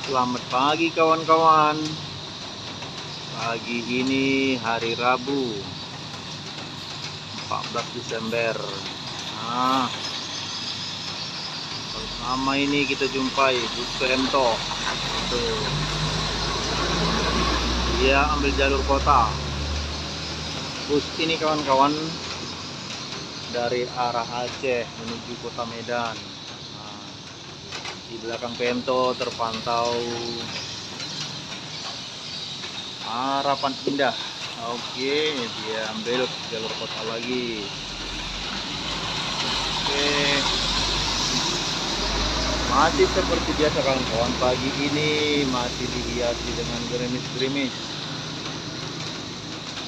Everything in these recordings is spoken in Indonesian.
Selamat pagi kawan-kawan. Pagi ini hari Rabu 14 Desember. Pertama ini kita jumpai bus PMTO. Tuh. Dia ambil jalur kota. Bus ini kawan-kawan dari arah Aceh menuju kota Medan. Di belakang PMTO terpantau Harapan Indah. Oke, dia ambil jalur kota lagi. Oke, masih seperti biasa kawan-kawan, pagi ini masih dihiasi dengan gerimis-gerimis.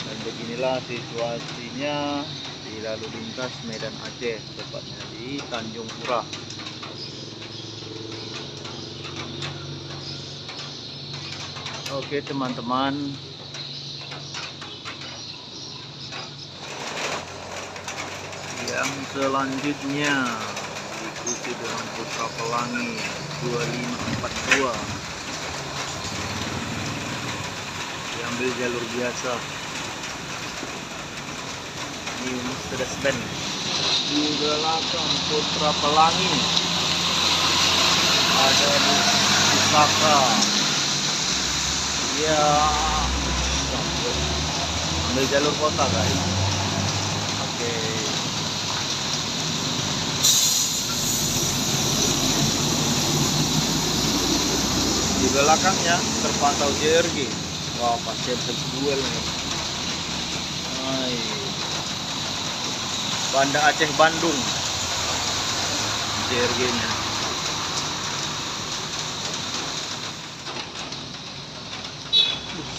Dan beginilah situasinya di lalu lintas Medan Aceh, tepatnya di Tanjung Pura. Oke teman-teman, yang selanjutnya diikuti dengan Putra Pelangi 2542. Diambil jalur biasa. Ini Mercedes-Benz. Di belakang Putra Pelangi ada Pusaka. Ya, ambil jalur kota guys. Oke. Di belakangnya terpantau JRG. Wah, pasien terduel nih. Banda Aceh Bandung. JRG-nya.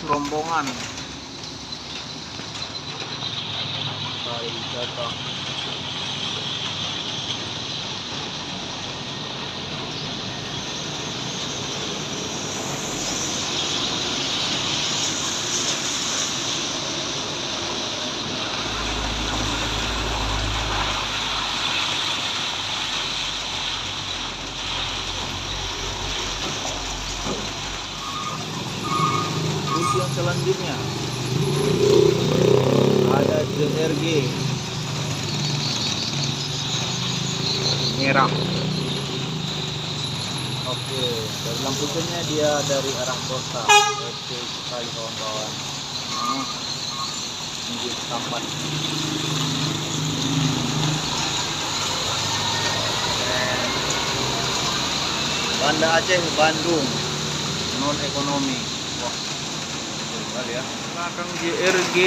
Rombongan datang. Yang selanjutnya ada JRG merah. Oke, dari lampu kuning dia dari arah kota. Oke sekali kawan-kawan. Ini sampan. Banda Aceh Bandung non ekonomi. Wah, kali ya. Belakang JRG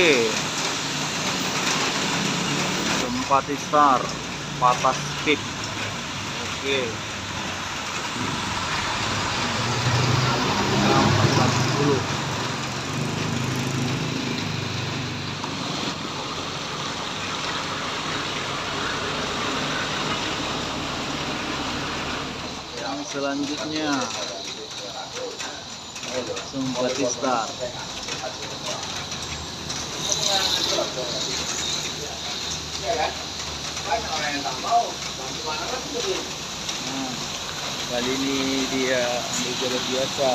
tempat star patah speed. Oke. 40. Yang selanjutnya Sumpatista. Kali ini dia ambil jalur biasa.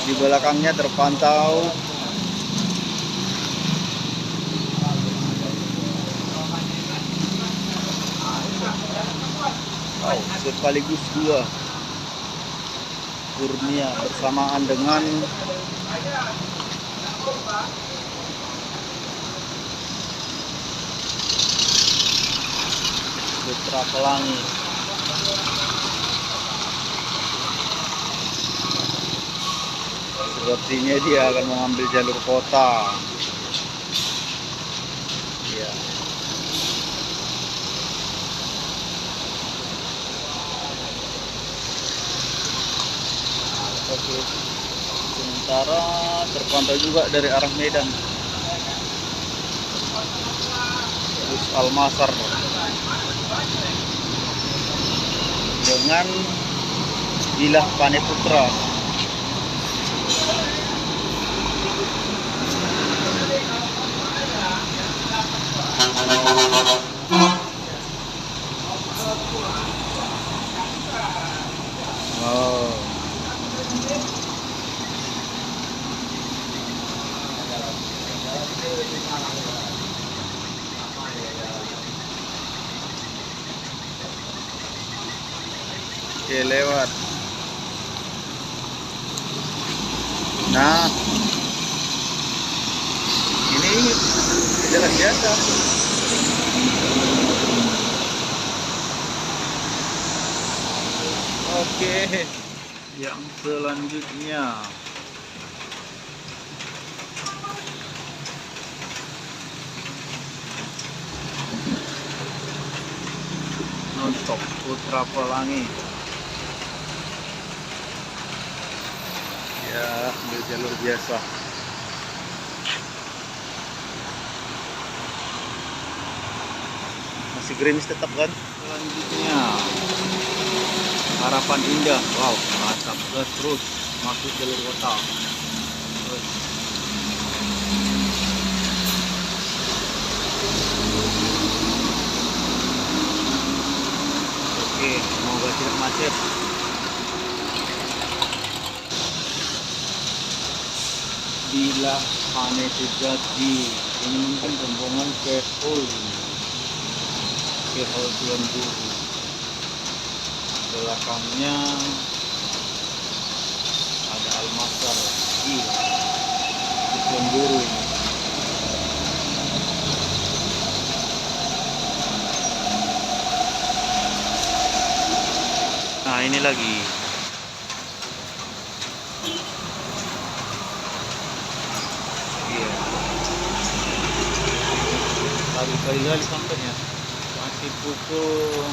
Di belakangnya terpantau sekaligus dua Kurnia bersamaan dengan Putra Pelangi. Sepertinya dia akan mengambil jalur kota. Ya. Oke. Sementara terpantau juga dari arah Medan. Bus Almasar dengan Bilah Paneputra. Oke, lewat. Nah, ini jalan biasa. Oke, yang selanjutnya nonstop Putra Pelangi. Ya, ambil jalur biasa. Masih gerimis tetap kan? Selanjutnya Harapan Indah. Wow, mantap. Terus masuk jalur kota. Terus. Oke, semoga tidak macet. Bila Pane Sejati, ini mungkin rombongan ke hall Tuan Guru. Belakangnya ada Almasar di Tuan Guru ini. Nah, ini lagi. Iya. Kali-kali sampainya. Masih pukul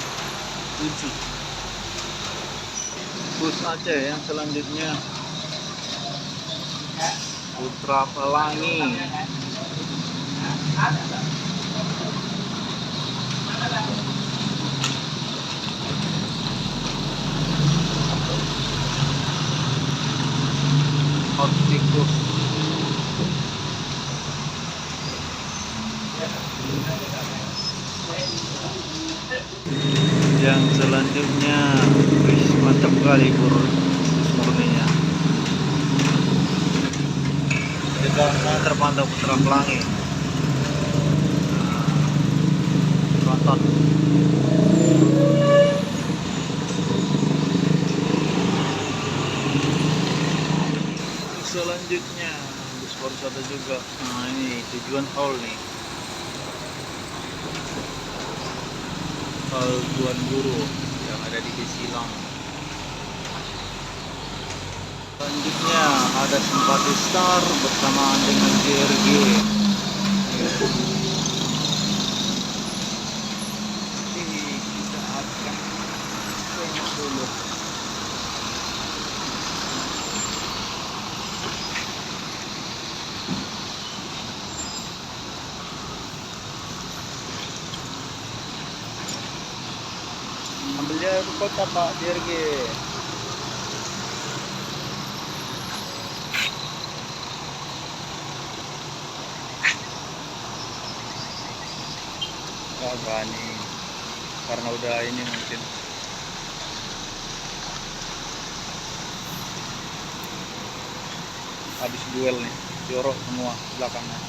7. Bus Aceh yang selanjutnya Putra Pelangi. Optikus. Yang selanjutnya, wih, mantap kali murninya. Juga terpantau Putra Pelangi. Tonton. Selanjutnya bus pariwisata juga. Nah, ini tujuan haul nih. Haul Tuan Guru yang ada di Besilang. Selanjutnya ada Simpati Star bersamaan dengan JRG. Ini kita akan tengok dulu. Ambil jalur kota Pak JRG. Gak berani karena udah ini mungkin habis duel nih, jorok semua belakangnya.